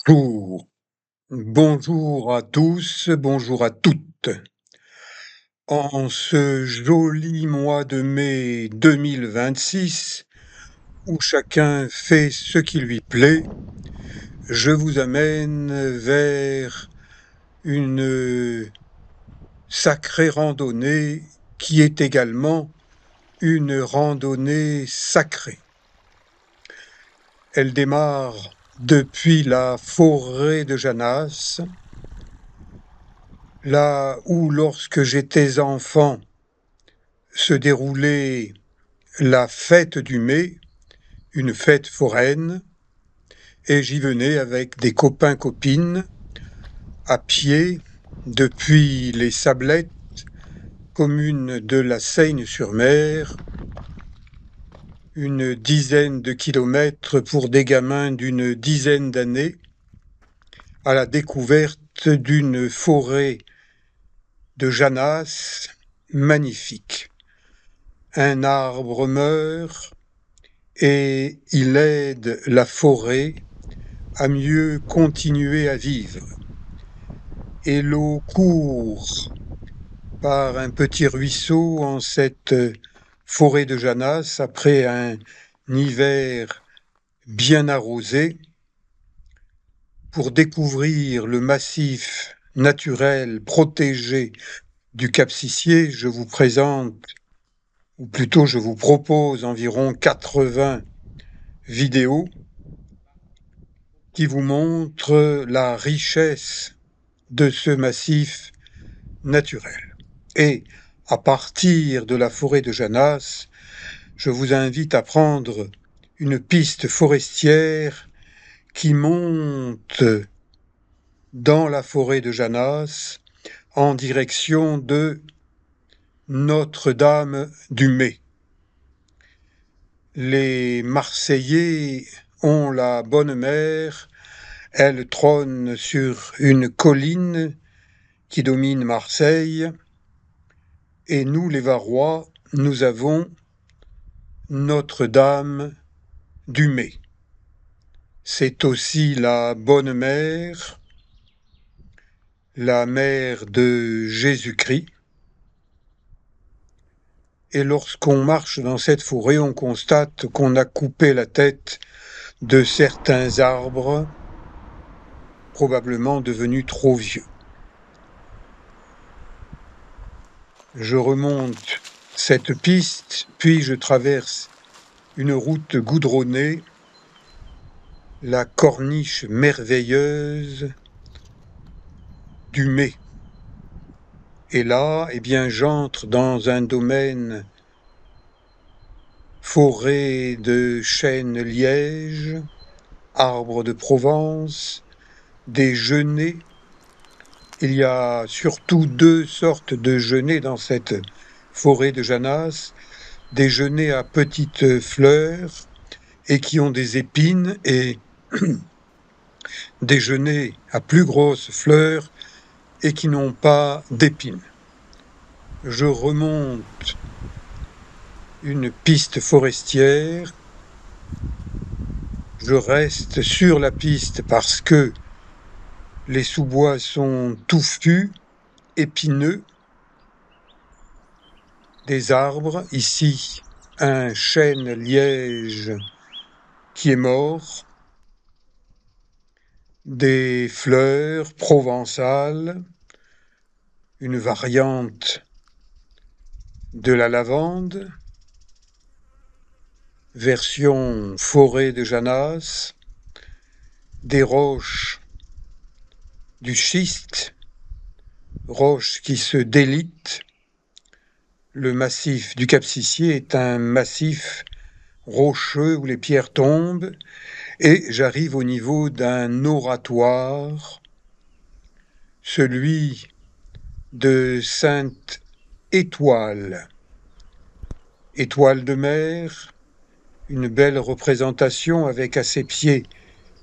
Bonjour. Bonjour à tous, bonjour à toutes. En ce joli mois de mai 2026, où chacun fait ce qui lui plaît, je vous amène vers une sacrée randonnée qui est également une randonnée sacrée. Elle démarre depuis la forêt de Janas, là où, lorsque j'étais enfant, se déroulait la fête du mai, une fête foraine, et j'y venais avec des copains-copines, à pied, depuis les Sablettes, commune de la Seigne-sur-Mer, une dizaine de kilomètres pour des gamins d'une dizaine d'années, à la découverte d'une forêt de Janas magnifique. Un arbre meurt et il aide la forêt à mieux continuer à vivre. Et l'eau court par un petit ruisseau en cette forêt de Janas après un hiver bien arrosé pour découvrir le massif naturel protégé du Cap-Sicié. Je vous présente, ou plutôt je vous propose environ 80 vidéos qui vous montrent la richesse de ce massif naturel. Et à partir de la forêt de Janas, je vous invite à prendre une piste forestière qui monte dans la forêt de Janas en direction de Notre-Dame du Mai. Les Marseillais ont la bonne mère, elle trône sur une colline qui domine Marseille, et nous, les Varois, nous avons Notre-Dame du Mai. C'est aussi la bonne mère, la mère de Jésus-Christ. Et lorsqu'on marche dans cette forêt, on constate qu'on a coupé la tête de certains arbres, probablement devenus trop vieux. Je remonte cette piste, puis je traverse une route goudronnée, la corniche merveilleuse du Mai. Et là, j'entre dans un domaine forêt de chênes liège, arbres de Provence, des genêts. Il y a surtout deux sortes de genêts dans cette forêt de Janas, des genêts à petites fleurs et qui ont des épines, et des genêts à plus grosses fleurs et qui n'ont pas d'épines. Je remonte une piste forestière, je reste sur la piste parce que les sous-bois sont touffus, épineux, des arbres, ici un chêne liège qui est mort, des fleurs provençales, une variante de la lavande, version forêt de Janas, des roches du schiste, roches qui se délitent. Le massif du Cap-Sicié est un massif rocheux où les pierres tombent, et j'arrive au niveau d'un oratoire, celui de Sainte Étoile. Étoile de mer, une belle représentation avec à ses pieds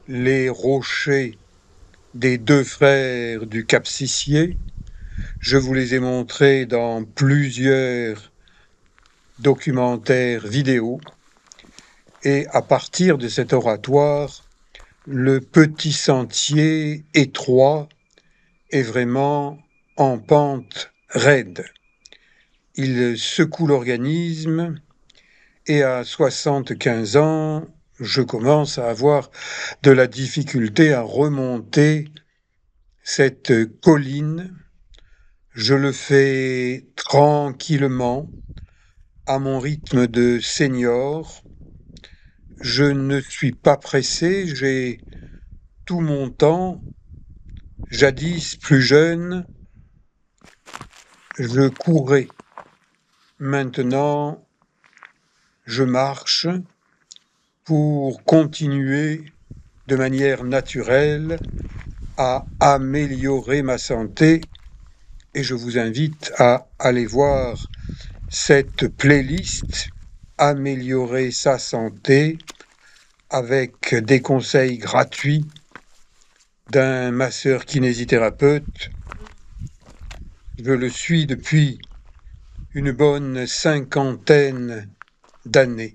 les rochers des deux frères du Cap-Sicié. Je vous les ai montrés dans plusieurs documentaires vidéo. Et à partir de cet oratoire, Le petit sentier étroit est vraiment en pente raide. Il secoue l'organisme et à 75 ans, je commence à avoir de la difficulté à remonter cette colline. Je le fais tranquillement, à mon rythme de senior. Je ne suis pas pressé, j'ai tout mon temps. Jadis, plus jeune, je courais. Maintenant, je marche pour continuer de manière naturelle à améliorer ma santé et je vous invite à aller voir cette playlist Améliorer sa santé avec des conseils gratuits d'un masseur kinésithérapeute. Je le suis depuis une bonne 50aine d'années.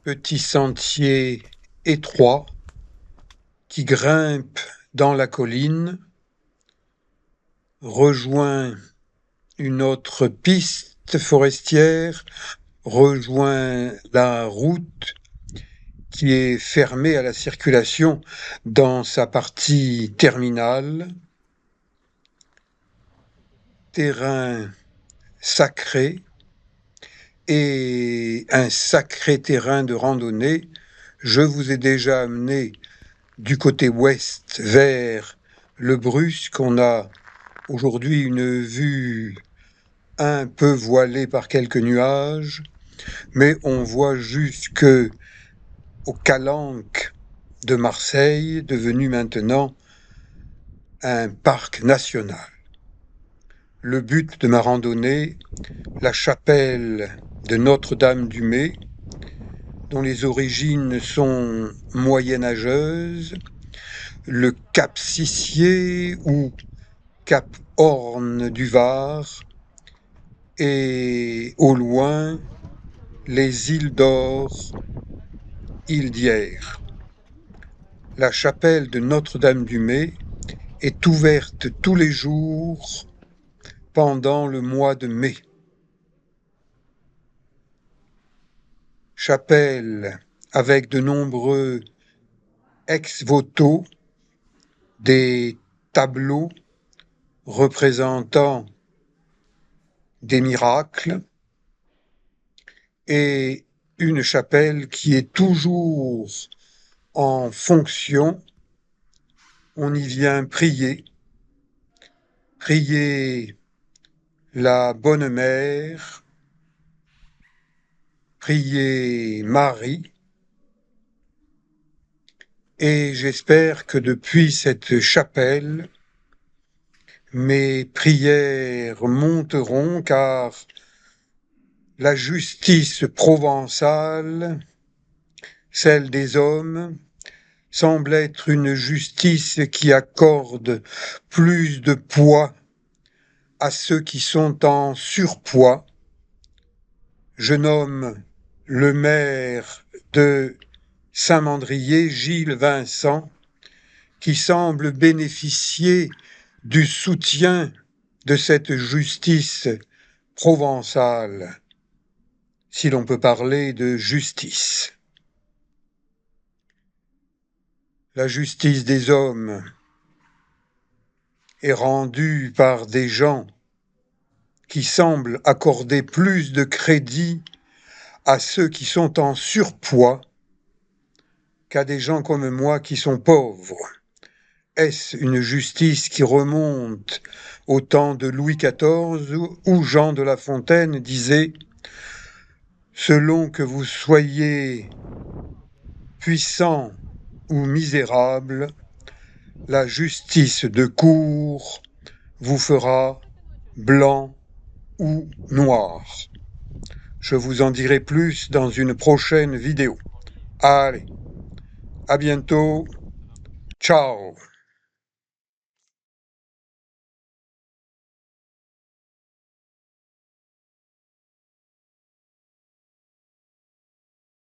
Petit sentier étroit qui grimpe dans la colline, rejoint une autre piste forestière, rejoint la route qui est fermée à la circulation dans sa partie terminale. Terrain sacré et un sacré terrain de randonnée. Je vous ai déjà amené du côté ouest vers le Brusque. On a aujourd'hui une vue un peu voilée par quelques nuages, mais on voit jusque au Calanque de Marseille, devenu maintenant un parc national. Le but de ma randonnée, la chapelle de Notre-Dame-du-Mez, dont les origines sont moyenâgeuses, le Cap Sissier ou Cap Horn du Var, et au loin, les îles d'Or, île d'Hyères. La chapelle de Notre-Dame-du-Mez est ouverte tous les jours pendant le mois de mai. Chapelle avec de nombreux ex-voto, des tableaux représentant des miracles, et une chapelle qui est toujours en fonction. On y vient prier la Bonne Mère, prier Marie, et j'espère que depuis cette chapelle, mes prières monteront, car la justice provençale, celle des hommes, semble être une justice qui accorde plus de poids à ceux qui sont en surpoids. Je nomme le maire de Saint-Mandrier, Gilles Vincent, qui semble bénéficier du soutien de cette justice provençale, si l'on peut parler de justice. La justice des hommes est rendue par des gens qui semblent accorder plus de crédit à ceux qui sont en surpoids qu'à des gens comme moi qui sont pauvres. Est-ce une justice qui remonte au temps de Louis XIV où Jean de La Fontaine disait « Selon que vous soyez puissant ou misérable, la justice de cour vous fera blanc ou noir. » Je vous en dirai plus dans une prochaine vidéo. Allez, à bientôt. Ciao.